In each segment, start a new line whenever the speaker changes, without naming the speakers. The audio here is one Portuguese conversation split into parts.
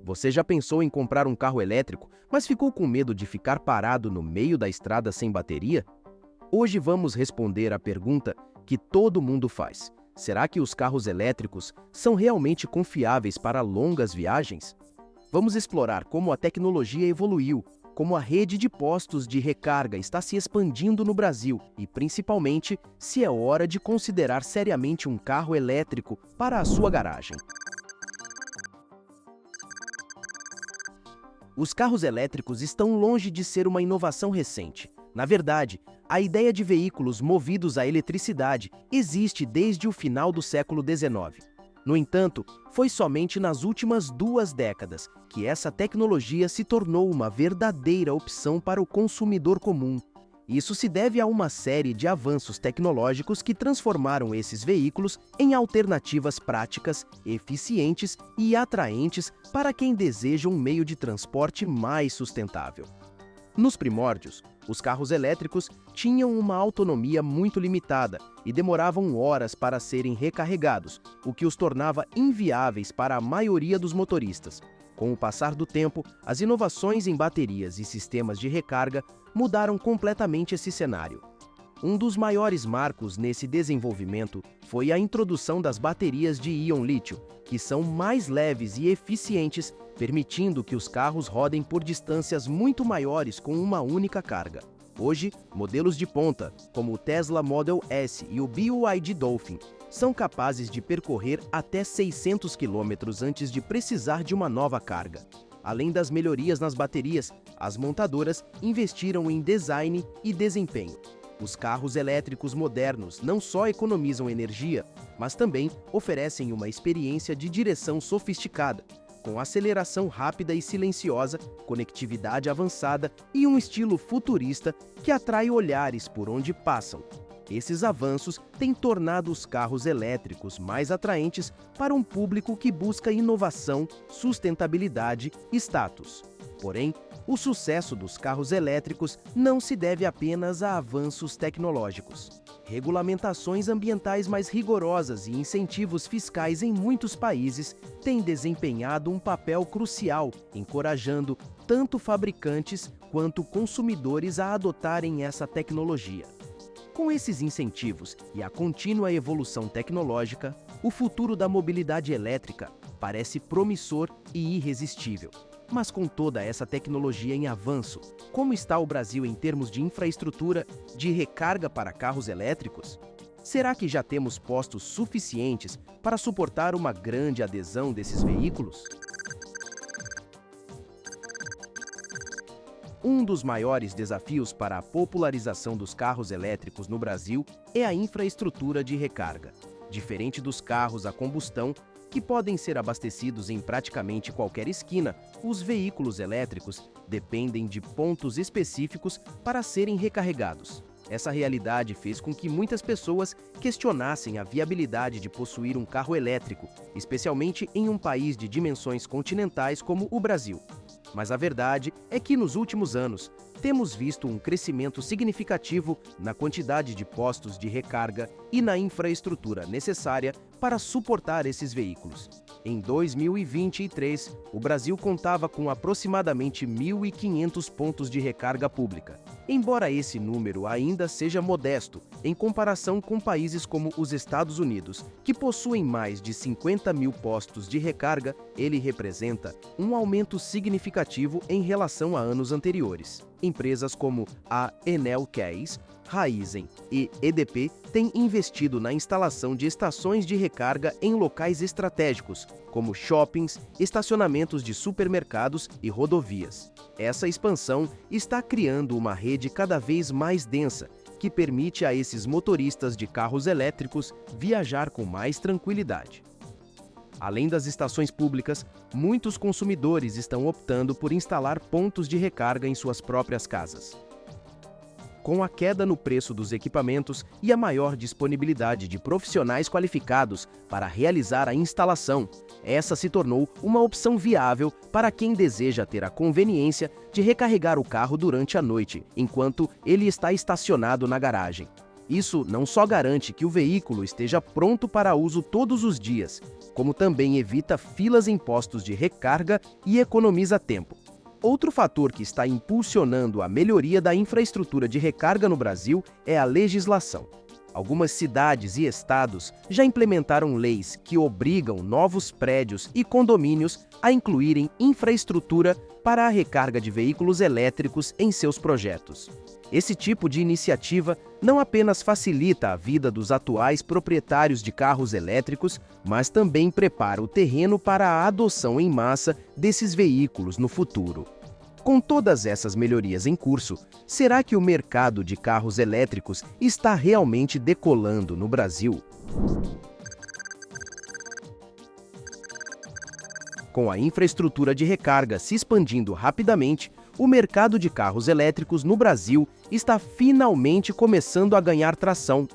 Você já pensou em comprar um carro elétrico, mas ficou com medo de ficar parado no meio da estrada sem bateria? Hoje vamos responder à pergunta que todo mundo faz. Será que os carros elétricos são realmente confiáveis para longas viagens? Vamos explorar como a tecnologia evoluiu, como a rede de postos de recarga está se expandindo no Brasil e, principalmente, se é hora de considerar seriamente um carro elétrico para a sua garagem. Os carros elétricos estão longe de ser uma inovação recente. Na verdade, a ideia de veículos movidos à eletricidade existe desde o final do século XIX. No entanto, foi somente nas últimas 2 décadas que essa tecnologia se tornou uma verdadeira opção para o consumidor comum. Isso se deve a uma série de avanços tecnológicos que transformaram esses veículos em alternativas práticas, eficientes e atraentes para quem deseja um meio de transporte mais sustentável. Nos primórdios, os carros elétricos tinham uma autonomia muito limitada e demoravam horas para serem recarregados, o que os tornava inviáveis para a maioria dos motoristas. Com o passar do tempo, as inovações em baterias e sistemas de recarga mudaram completamente esse cenário. Um dos maiores marcos nesse desenvolvimento foi a introdução das baterias de íon-lítio, que são mais leves e eficientes, permitindo que os carros rodem por distâncias muito maiores com uma única carga. Hoje, modelos de ponta, como o Tesla Model S e o BYD Dolphin, são capazes de percorrer até 600 km antes de precisar de uma nova carga. Além das melhorias nas baterias, as montadoras investiram em design e desempenho. Os carros elétricos modernos não só economizam energia, mas também oferecem uma experiência de direção sofisticada, com aceleração rápida e silenciosa, conectividade avançada e um estilo futurista que atrai olhares por onde passam. Esses avanços têm tornado os carros elétricos mais atraentes para um público que busca inovação, sustentabilidade e status. Porém, o sucesso dos carros elétricos não se deve apenas a avanços tecnológicos. Regulamentações ambientais mais rigorosas e incentivos fiscais em muitos países têm desempenhado um papel crucial, encorajando tanto fabricantes quanto consumidores a adotarem essa tecnologia. Com esses incentivos e a contínua evolução tecnológica, o futuro da mobilidade elétrica parece promissor e irresistível. Mas com toda essa tecnologia em avanço, como está o Brasil em termos de infraestrutura de recarga para carros elétricos? Será que já temos postos suficientes para suportar uma grande adesão desses veículos? Um dos maiores desafios para a popularização dos carros elétricos no Brasil é a infraestrutura de recarga. Diferente dos carros a combustão, que podem ser abastecidos em praticamente qualquer esquina, os veículos elétricos dependem de pontos específicos para serem recarregados. Essa realidade fez com que muitas pessoas questionassem a viabilidade de possuir um carro elétrico, especialmente em um país de dimensões continentais como o Brasil. Mas a verdade é que nos últimos anos, temos visto um crescimento significativo na quantidade de postos de recarga e na infraestrutura necessária para suportar esses veículos. Em 2023, o Brasil contava com aproximadamente 1.500 pontos de recarga pública. Embora esse número ainda seja modesto, em comparação com países como os Estados Unidos, que possuem mais de 50 mil postos de recarga, ele representa um aumento significativo em relação a anos anteriores. Empresas como a Enel Case, Raízen e EDP têm investido na instalação de estações de recarga em locais estratégicos, como shoppings, estacionamentos de supermercados e rodovias. Essa expansão está criando uma rede cada vez mais densa, que permite a esses motoristas de carros elétricos viajar com mais tranquilidade. Além das estações públicas, muitos consumidores estão optando por instalar pontos de recarga em suas próprias casas. Com a queda no preço dos equipamentos e a maior disponibilidade de profissionais qualificados para realizar a instalação, essa se tornou uma opção viável para quem deseja ter a conveniência de recarregar o carro durante a noite, enquanto ele está estacionado na garagem. Isso não só garante que o veículo esteja pronto para uso todos os dias, como também evita filas em postos de recarga e economiza tempo. Outro fator que está impulsionando a melhoria da infraestrutura de recarga no Brasil é a legislação. Algumas cidades e estados já implementaram leis que obrigam novos prédios e condomínios a incluírem infraestrutura para a recarga de veículos elétricos em seus projetos. Esse tipo de iniciativa não apenas facilita a vida dos atuais proprietários de carros elétricos, mas também prepara o terreno para a adoção em massa desses veículos no futuro. Com todas essas melhorias em curso, será que o mercado de carros elétricos está realmente decolando no Brasil? Com a infraestrutura de recarga se expandindo rapidamente, o mercado de carros elétricos no Brasil está finalmente começando a ganhar tração.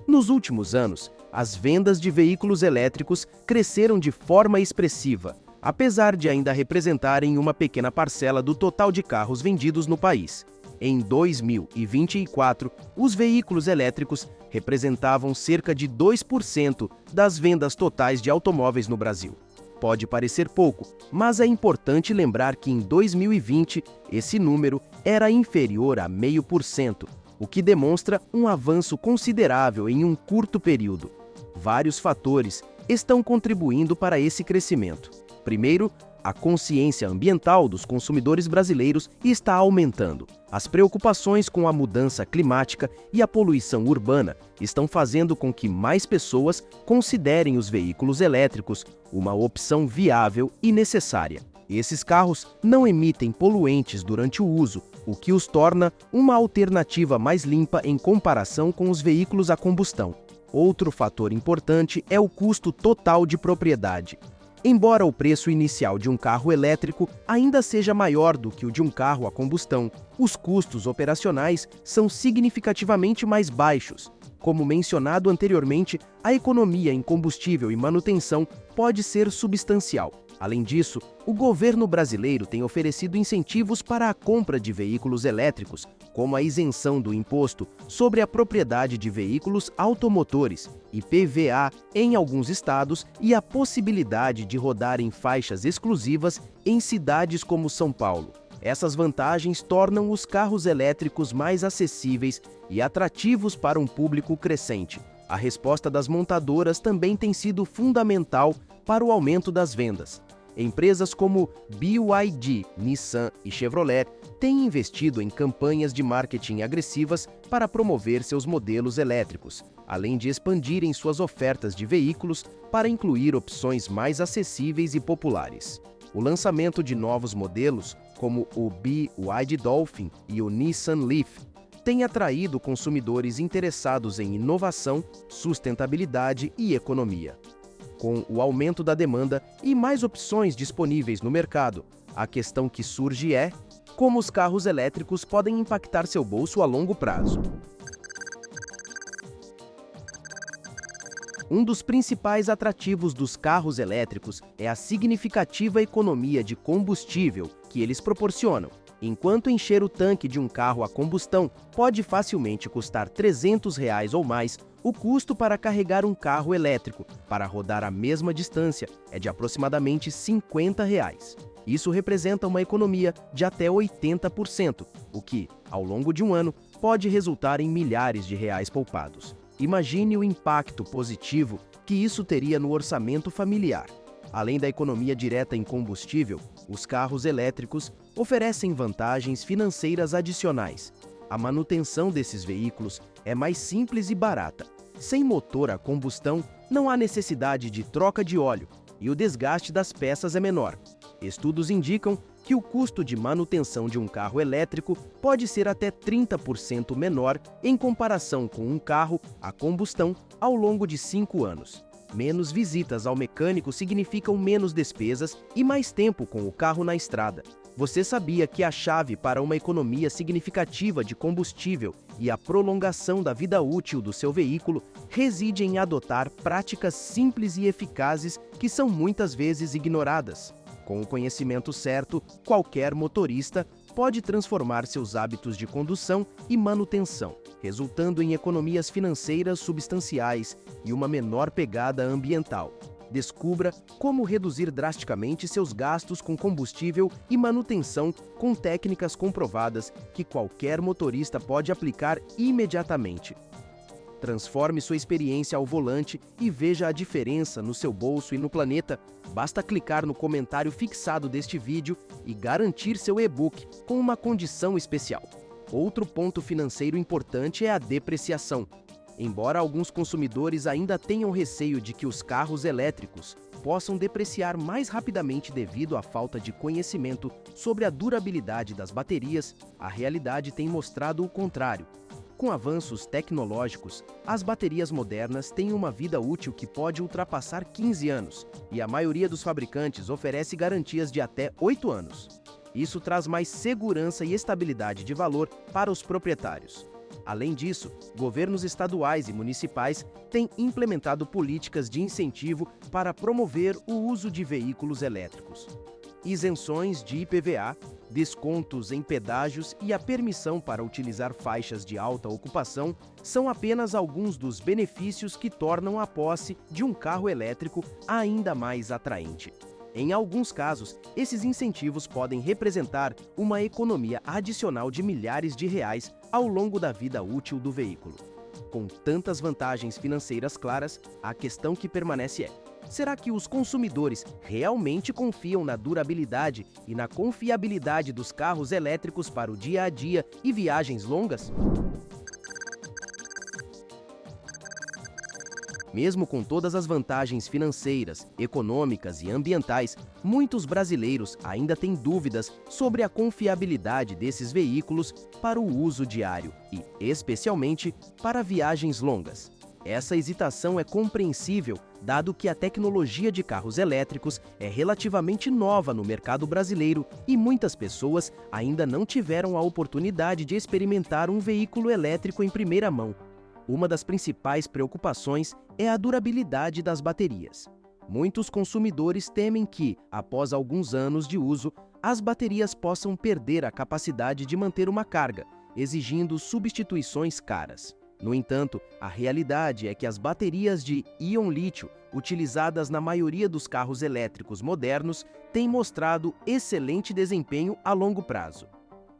Nos últimos anos, as vendas de veículos elétricos cresceram de forma expressiva, apesar de ainda representarem uma pequena parcela do total de carros vendidos no país. Em 2024, os veículos elétricos representavam cerca de 2% das vendas totais de automóveis no Brasil. Pode parecer pouco, mas é importante lembrar que em 2020 esse número era inferior a 0,5%, o que demonstra um avanço considerável em um curto período. Vários fatores estão contribuindo para esse crescimento. Primeiro, a consciência ambiental dos consumidores brasileiros está aumentando. As preocupações com a mudança climática e a poluição urbana estão fazendo com que mais pessoas considerem os veículos elétricos uma opção viável e necessária. Esses carros não emitem poluentes durante o uso, o que os torna uma alternativa mais limpa em comparação com os veículos a combustão. Outro fator importante é o custo total de propriedade. Embora o preço inicial de um carro elétrico ainda seja maior do que o de um carro a combustão, os custos operacionais são significativamente mais baixos. Como mencionado anteriormente, a economia em combustível e manutenção pode ser substancial. Além disso, o governo brasileiro tem oferecido incentivos para a compra de veículos elétricos, como a isenção do imposto sobre a propriedade de veículos automotores, IPVA, em alguns estados e a possibilidade de rodar em faixas exclusivas em cidades como São Paulo. Essas vantagens tornam os carros elétricos mais acessíveis e atrativos para um público crescente. A resposta das montadoras também tem sido fundamental para o aumento das vendas. Empresas como BYD, Nissan e Chevrolet têm investido em campanhas de marketing agressivas para promover seus modelos elétricos, além de expandirem suas ofertas de veículos para incluir opções mais acessíveis e populares. O lançamento de novos modelos, como o BYD Dolphin e o Nissan Leaf, tem atraído consumidores interessados em inovação, sustentabilidade e economia. Com o aumento da demanda e mais opções disponíveis no mercado, a questão que surge é como os carros elétricos podem impactar seu bolso a longo prazo. Um dos principais atrativos dos carros elétricos é a significativa economia de combustível que eles proporcionam. Enquanto encher o tanque de um carro a combustão pode facilmente custar R$ 300 ou mais, o custo para carregar um carro elétrico para rodar a mesma distância é de aproximadamente R$ 50. Isso representa uma economia de até 80%, o que, ao longo de um ano, pode resultar em milhares de reais poupados. Imagine o impacto positivo que isso teria no orçamento familiar. Além da economia direta em combustível, os carros elétricos oferecem vantagens financeiras adicionais. A manutenção desses veículos é mais simples e barata. Sem motor a combustão, não há necessidade de troca de óleo e o desgaste das peças é menor. Estudos indicam que o custo de manutenção de um carro elétrico pode ser até 30% menor em comparação com um carro a combustão ao longo de 5 anos. Menos visitas ao mecânico significam menos despesas e mais tempo com o carro na estrada. Você sabia que a chave para uma economia significativa de combustível e a prolongação da vida útil do seu veículo reside em adotar práticas simples e eficazes que são muitas vezes ignoradas? Com o conhecimento certo, qualquer motorista pode transformar seus hábitos de condução e manutenção. resultando em economias financeiras substanciais e uma menor pegada ambiental. Descubra como reduzir drasticamente seus gastos com combustível e manutenção com técnicas comprovadas que qualquer motorista pode aplicar imediatamente. Transforme sua experiência ao volante e veja a diferença no seu bolso e no planeta. Basta clicar no comentário fixado deste vídeo e garantir seu e-book com uma condição especial. Outro ponto financeiro importante é a depreciação. Embora alguns consumidores ainda tenham receio de que os carros elétricos possam depreciar mais rapidamente devido à falta de conhecimento sobre a durabilidade das baterias, a realidade tem mostrado o contrário. Com avanços tecnológicos, as baterias modernas têm uma vida útil que pode ultrapassar 15 anos, e a maioria dos fabricantes oferece garantias de até 8 anos. Isso traz mais segurança e estabilidade de valor para os proprietários. Além disso, governos estaduais e municipais têm implementado políticas de incentivo para promover o uso de veículos elétricos. Isenções de IPVA, descontos em pedágios e a permissão para utilizar faixas de alta ocupação são apenas alguns dos benefícios que tornam a posse de um carro elétrico ainda mais atraente. Em alguns casos, esses incentivos podem representar uma economia adicional de milhares de reais ao longo da vida útil do veículo. Com tantas vantagens financeiras claras, a questão que permanece é: será que os consumidores realmente confiam na durabilidade e na confiabilidade dos carros elétricos para o dia a dia e viagens longas? Mesmo com todas as vantagens financeiras, econômicas e ambientais, muitos brasileiros ainda têm dúvidas sobre a confiabilidade desses veículos para o uso diário e, especialmente, para viagens longas. Essa hesitação é compreensível, dado que a tecnologia de carros elétricos é relativamente nova no mercado brasileiro e muitas pessoas ainda não tiveram a oportunidade de experimentar um veículo elétrico em primeira mão. Uma das principais preocupações é a durabilidade das baterias. Muitos consumidores temem que, após alguns anos de uso, as baterias possam perder a capacidade de manter uma carga, exigindo substituições caras. No entanto, a realidade é que as baterias de íon-lítio, utilizadas na maioria dos carros elétricos modernos, têm mostrado excelente desempenho a longo prazo.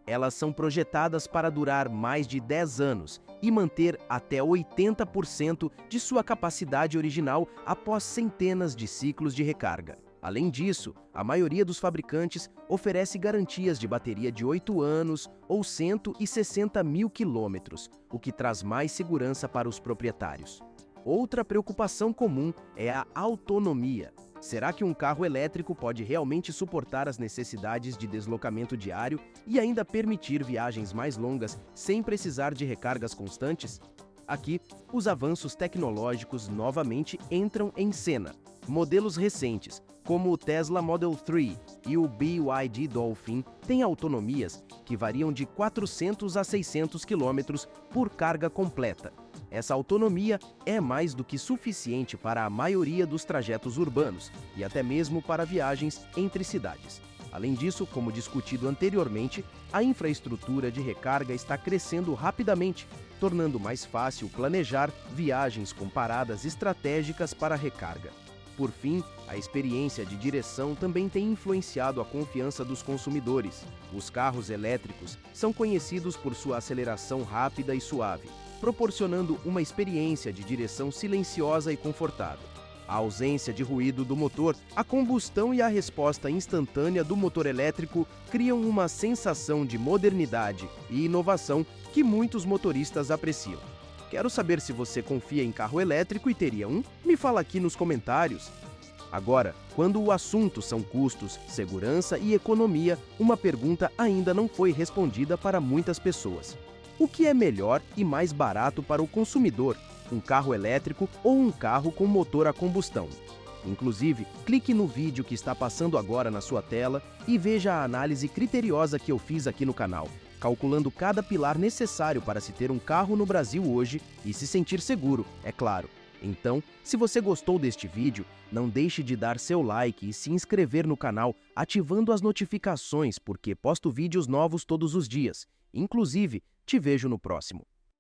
Elas são projetadas para durar mais de 10 anos e manter até 80% de sua capacidade original após centenas de ciclos de recarga. Além disso, a maioria dos fabricantes oferece garantias de bateria de 8 anos ou 160 mil quilômetros, o que traz mais segurança para os proprietários. Outra preocupação comum é a autonomia. Será que um carro elétrico pode realmente suportar as necessidades de deslocamento diário e ainda permitir viagens mais longas sem precisar de recargas constantes? Aqui, os avanços tecnológicos novamente entram em cena. Modelos recentes, como o Tesla Model 3 e o BYD Dolphin, têm autonomias que variam de 400 a 600 km por carga completa. Essa autonomia é mais do que suficiente para a maioria dos trajetos urbanos e até mesmo para viagens entre cidades. Além disso, como discutido anteriormente, a infraestrutura de recarga está crescendo rapidamente, tornando mais fácil planejar viagens com paradas estratégicas para recarga. Por fim, a experiência de direção também tem influenciado a confiança dos consumidores. Os carros elétricos são conhecidos por sua aceleração rápida e suave, proporcionando uma experiência de direção silenciosa e confortável. A ausência de ruído do motor, a combustão e a resposta instantânea do motor elétrico criam uma sensação de modernidade e inovação que muitos motoristas apreciam. Quero saber se você confia em carro elétrico e teria um? Me fala aqui nos comentários. Agora, quando o assunto são custos, segurança e economia, uma pergunta ainda não foi respondida para muitas pessoas. O que é melhor e mais barato para o consumidor, um carro elétrico ou um carro com motor a combustão? Inclusive, clique no vídeo que está passando agora na sua tela e veja a análise criteriosa que eu fiz aqui no canal, calculando cada pilar necessário para se ter um carro no Brasil hoje e se sentir seguro, é claro. Então, se você gostou deste vídeo, não deixe de dar seu like e se inscrever no canal ativando as notificações, porque posto vídeos novos todos os dias. Inclusive, te vejo no próximo.